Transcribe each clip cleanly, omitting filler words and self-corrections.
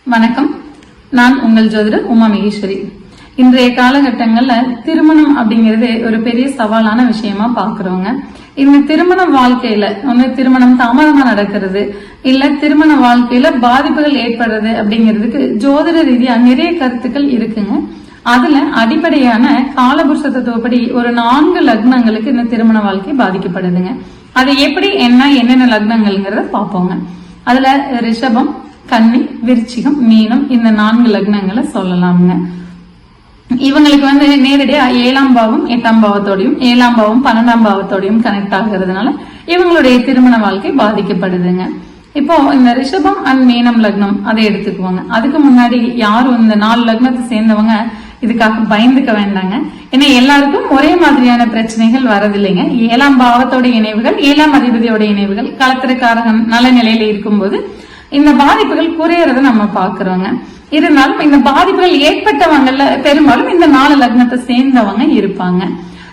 வணக்கம். நான் உங்கள் ஜோதிடர் உமா மகேஸ்வரி. இன்றைய காலகட்டங்கள்ல திருமணம் அப்படிங்கிறது ஒரு பெரிய சவாலான விஷயமா பாக்குறோங்க. இந்த திருமண வாழ்க்கையில ஒண்ணு திருமணம் தாமதமா நடக்கிறது, இல்ல திருமண வாழ்க்கையில பாதிப்புகள் ஏற்படுறது அப்படிங்கிறதுக்கு ஜோதிட ரீதியா நிறைய கருத்துக்கள் இருக்குங்க. அதுல அடிப்படையான காலபுருஷ தத்துவப்படி ஒரு 4 லக்னங்களுக்கு இந்த திருமண வாழ்க்கை பாதிக்கப்படுதுங்க. அது எப்படி என்னென்ன லக்னங்கள்ங்கிறத பார்ப்போங்க. அதுல ரிஷபம், கன்னி, விருச்சிகம், மீனம் இந்த 4 லக்னங்களை சொல்லலாம்ங்க. இவங்களுக்கு நேரடியா 7ஆம் பாவம் 8ஆம் பாவத்தோடையும் 7ஆம் பாவம் 12ஆம் பாவத்தோடையும் கனெக்ட் ஆகிறதுனால இவங்களுடைய திருமண வாழ்க்கை பாதிக்கப்படுதுங்க. இப்போ இந்த ரிஷபம் அண்ட் மீனம் லக்னம் அதை எடுத்துக்குவாங்க. அதுக்கு முன்னாடி யாரும் இந்த 4 லக்னத்தை சேர்ந்தவங்க இதுக்காக பயந்துக்க வேண்டாங்க. ஏன்னா எல்லாருக்கும் ஒரே மாதிரியான பிரச்சனைகள் வரதில்லைங்க. 7ஆம் பாவத்தோட இணைவுகள், 7ஆம் அதிபதியோட இணைவுகள், களத்திரக்காரகன் நல்ல நிலையில இருக்கும்போது இந்த பாதிப்புகள் குறையறத நம்ம பாக்குறோங்க. இருந்தாலும் இந்த பாதிப்புகள் ஏற்பட்டவங்கல பெரும்பாலும் இந்த 4 லக்னத்தை சேர்ந்தவங்க இருப்பாங்க.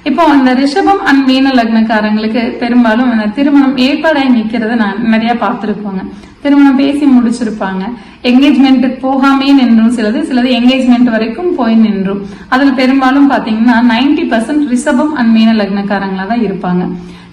இப்போ இந்த ரிஷபம் அண்ட் மீன லக்னக்காரங்களுக்கு பெரும்பாலும் திருமணம் ஏற்பாடாய் நிக்கிறத நான் நிறைய பார்த்திருப்போங்க. திருமணம் பேசி முடிச்சிருப்பாங்க, என்கேஜ்மெண்ட் போகாமே நின்றும், சிலது என்கேஜ்மெண்ட் வரைக்கும் போய் நின்றும். அதுல பெரும்பாலும் பாத்தீங்கன்னா 90% ரிஷபம் அண்ட் மீன லக்னக்காரங்களா தான் இருப்பாங்க.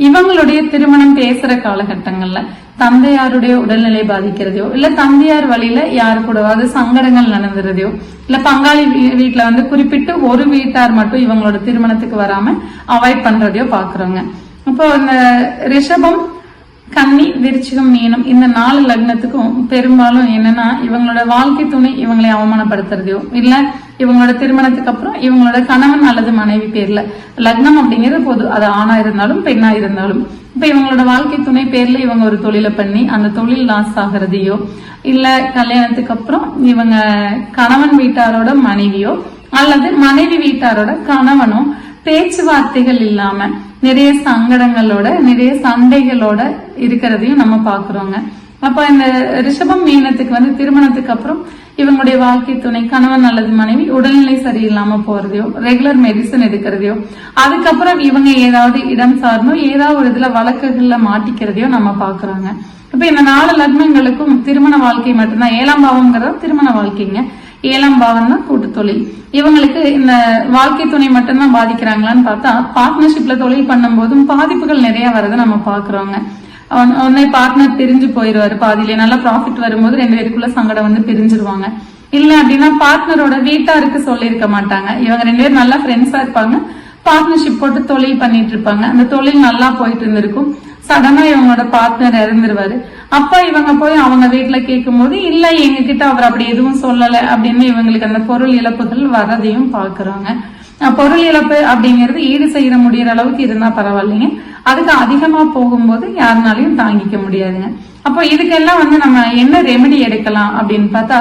இவங்களுடைய திருமணம் பேசுற காலகட்டங்கள்ல தந்தையாருடைய உடல்நிலை பாதிக்கிறதையோ, இல்ல தந்தையார் வழியில யாரு கூடவாது சங்கடங்கள் நடந்துறதையோ, இல்ல பங்காளி வீட்டுல குறிப்பிட்டு ஒரு வீட்டார் மட்டும் இவங்களோட திருமணத்துக்கு வராம அவாய்ட் பண்றதையோ பாக்குறோங்க. இப்போ இந்த ரிஷபம், கன்னி, விருச்சிகம், மீனம் இந்த 4 லக்னத்துக்கும் பெரும்பாலும் என்னன்னா இவங்களோட வாழ்க்கை துணை இவங்களை அவமானப்படுத்துறதையோ, இல்ல இவங்களோட திருமணத்துக்கு அப்புறம் இவங்களோட கணவன் அல்லது மனைவி பேர்ல லக்னம் அப்படிங்கிறது போது அது ஆணா இருந்தாலும் பெண்ணா இருந்தாலும் இப்ப இவங்களோட வாழ்க்கை துணை பேர்ல இவங்க ஒரு தொழிலை பண்ணி அந்த தொழில் லாஸ் ஆகிறதையோ, இல்ல கல்யாணத்துக்கு அப்புறம் இவங்க கணவன் வீட்டாரோட மனைவியோ அல்லது மனைவி வீட்டாரோட கணவனோ பேச்சுவார்த்தைகள் இல்லாம நிறைய சங்கடங்களோட நிறைய சண்டைகளோட இருக்கிறதையும் நம்ம பாக்குறோங்க. அப்ப இந்த ரிஷபம் மீனத்துக்கு திருமணத்துக்கு அப்புறம் இவங்களுடைய வாழ்க்கை துணை கணவன் அல்லது மனைவி உடல்நிலை சரியில்லாம போறதையோ, ரெகுலர் மெடிசன் எடுக்கிறதையோ, அதுக்கப்புறம் இவங்க ஏதாவது இடம் சார்ந்தோ ஏதாவது ஒரு இதுல வழக்குகள்ல மாட்டிக்கிறதையோ நம்ம பாக்குறோங்க. இப்ப இந்த 4 லக்னங்களுக்கும் திருமண வாழ்க்கை மட்டும்தான். 7ஆம் பாவம்ங்கிறது திருமண வாழ்க்கைங்க. 7ஆம் பாவம் தான் கூட்டு தொழில். இவங்களுக்கு இந்த வாழ்க்கை துணை மட்டும்தான் பாதிக்கிறாங்களான்னு பார்த்தா பார்ட்னர்ஷிப்ல தொழில் பண்ணும் போதும் பாதிப்புகள் நிறைய வரதை நம்ம பாக்குறோங்க. உடனே பார்ட்னர் பிரிஞ்சு போயிருவாரு பாதியிலே. நல்லா ப்ராஃபிட் வரும்போது 2 பேருக்குள்ள சங்கடம் பிரிஞ்சிருவாங்க. இல்ல அப்படின்னா பார்ட்னரோட வீட்டாருக்கு சொல்லியிருக்க மாட்டாங்க. இவங்க 2 பேரும் நல்லா ஃப்ரெண்ட்ஸா இருப்பாங்க, பார்ட்னர்ஷிப் போட்டு தொழில் பண்ணிட்டு இருப்பாங்க. அந்த தொழில் நல்லா போயிட்டு இருந்திருக்கும். சடனா இவங்களோட பார்ட்னர் இறந்துருவாரு. அப்ப இவங்க போய் அவங்க வீட்டுல கேட்கும் போது இல்ல எங்க கிட்ட அவர் அப்படி எதுவும் சொல்லல அப்படின்னு இவங்களுக்கு அந்த பொருள் இழப்புகள் வரதையும் பாக்குறாங்க. பொருள் இழப்பு அப்படிங்கிறது ஈடு செய்ய முடியற அளவுக்கு இருந்தா பரவாயில்லைங்க. அதுக்கு அதிகமா போகும்போது யாருனாலையும் தாங்கிக்க முடியாதுங்க. அப்போ இதுக்கெல்லாம் நம்ம என்ன ரெமெடி எடுக்கலாம் அப்படின்னு பார்த்தா,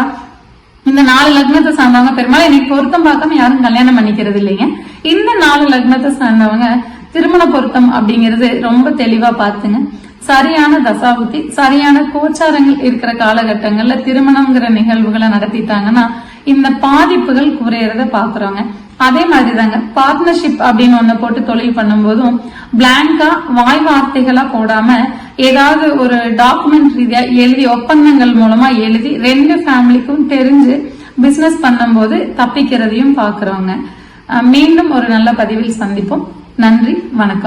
இந்த 4 லக்னத்தை சார்ந்தவங்க பெரும்பாலும் எனக்கு பொருத்தம் பார்க்காம யாரும் கல்யாணம் பண்ணிக்கிறது இல்லைங்க. இந்த 4 லக்னத்தை சார்ந்தவங்க திருமண பொருத்தம் அப்படிங்கிறது ரொம்ப தெளிவா பார்த்துங்க. சரியான தசாபுத்தி, சரியான கோச்சாரங்கள் இருக்கிற காலகட்டங்கள்ல திருமணம்ங்கிற நிகழ்வுகளை நடத்திட்டாங்கன்னா இந்த பாதிப்புகள் குறையறத பாக்குறோங்க. அதே மாதிரிதாங்க பார்ட்னர்ஷிப் அப்படின்னு ஒண்ணு போட்டு தொழில் பண்ணும் போதும் பிளாங்கா வாய் வார்த்தைகளா போடாம ஏதாவது ஒரு டாக்குமெண்ட் ரீதியா எழுதி ஒப்பந்தங்கள் மூலமா எழுதி 2 ஃபேமிலிக்கும் தெரிஞ்சு பிசினஸ் பண்ணும் போது தப்பிக்கிறதையும் பாக்குறோங்க. மீண்டும் ஒரு நல்ல பதிவில் சந்திப்போம். நன்றி, வணக்கம்.